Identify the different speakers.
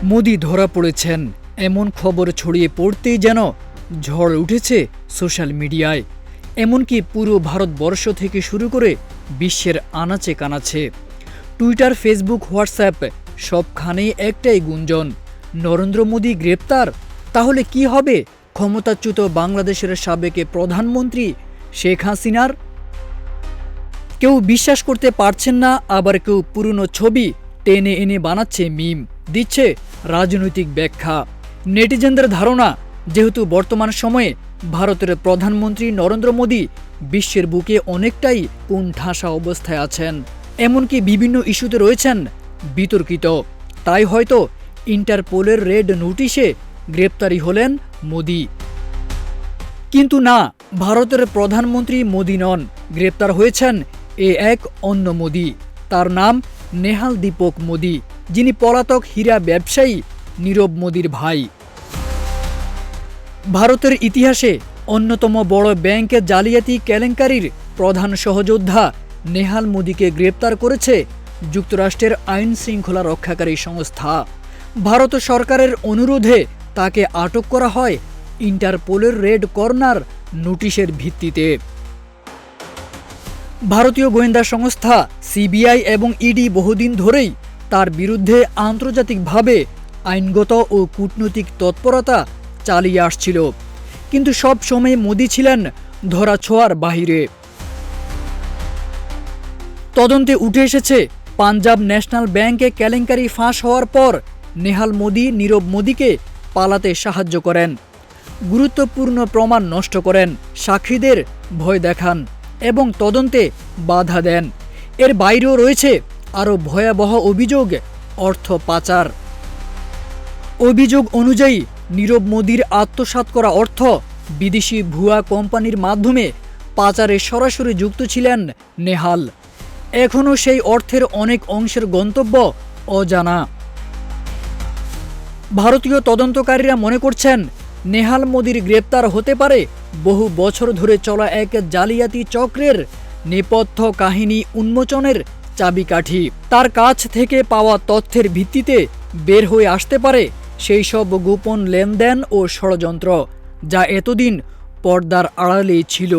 Speaker 1: মোদি ধরা পড়েছেন এমন খবর ছড়িয়ে পড়তেই যেন ঝড় উঠেছে সোশ্যাল মিডিয়ায়। এমনকি পুরো ভারতবর্ষ থেকে শুরু করে বিশ্বের আনাচে কানাচে, টুইটার, ফেসবুক, হোয়াটসঅ্যাপ সবখানেই একটাই গুঞ্জন, নরেন্দ্র মোদি গ্রেপ্তার। তাহলে কি হবে ক্ষমতাচ্যুত বাংলাদেশের সাবেক প্রধানমন্ত্রী শেখ হাসিনার? কেউ বিশ্বাস করতে পারছেন না, আবার কেউ পুরনো ছবি টেনে এনে বানাচ্ছে মিম, দিচ্ছে রাজনৈতিক ব্যাখ্যা। নেটিজেনদের ধারণা, যেহেতু বর্তমান সময়ে ভারতের প্রধানমন্ত্রী নরেন্দ্র মোদি বিশ্বের বুকে অনেকটাই কোণঠাসা অবস্থায় আছেন, এমনকি বিভিন্ন ইস্যুতে রয়েছেন বিতর্কিত, তাই হয়তো ইন্টারপোলের রেড নোটিশে গ্রেপ্তারি হলেন মোদি। কিন্তু না, ভারতের প্রধানমন্ত্রী মোদি নন, গ্রেপ্তার হয়েছেন এক অন্য মোদি। তার নাম নেহাল দীপক মোদি, যিনি পলাতক হীরা ব্যবসায়ী নীরব মোদির ভাই। ভারতের ইতিহাসে অন্যতম বড় ব্যাংক জালিয়াতি কেলেঙ্কারির প্রধান সহযোদ্ধা নেহাল মোদিকে গ্রেপ্তার করেছে যুক্তরাষ্ট্রের আইন শৃঙ্খলা রক্ষাকারী সংস্থা। ভারত সরকারের অনুরোধে তাকে আটক করা হয় ইন্টারপোলের রেড কর্নার নোটিশের ভিত্তিতে। ভারতীয় গোয়েন্দা সংস্থা সিবিআই এবং ইডি বহুদিন ধরেই তার বিরুদ্ধে আন্তর্জাতিকভাবে আইনগত ও কূটনৈতিক তৎপরতা চালিয়ে আসছিল, কিন্তু সব সময় মোদি ছিলেন ধরাছোঁয়ার বাহিরে। তদন্তে উঠে এসেছে, পাঞ্জাব ন্যাশনাল ব্যাংকে কেলেঙ্কারি ফাঁস হওয়ার পর নেহাল মোদি নীরব মোদিকে পালাতে সাহায্য করেন, গুরুত্বপূর্ণ প্রমাণ নষ্ট করেন, সাক্ষীদের ভয় দেখান এবং তদন্তে বাধা দেন। এর বাইরেও রয়েছে আরও ভয়াবহ অভিযোগ, অর্থ পাচার। অভিযোগ অনুযায়ী নীরব মোদির আত্মসাৎ করা অর্থ বিদেশি ভুয়া কোম্পানির মাধ্যমে পাচারে সরাসরি যুক্ত ছিলেন নেহাল। এখনও সেই অর্থের অনেক অংশের গন্তব্য অজানা। ভারতীয় তদন্তকারীরা মনে করছেন, নেহাল মোদির গ্রেপ্তার হতে পারে বহু বছর ধরে চলা এক জালিয়াতি চক্রের নেপথ্য কাহিনী উন্মোচনের চাবিকাঠি। তার কাছ থেকে পাওয়া তথ্যের ভিত্তিতে বের হয়ে আসতে পারে সেই সব গোপন লেনদেন ও ষড়যন্ত্র, যা এতদিন পর্দার আড়ালেই ছিল।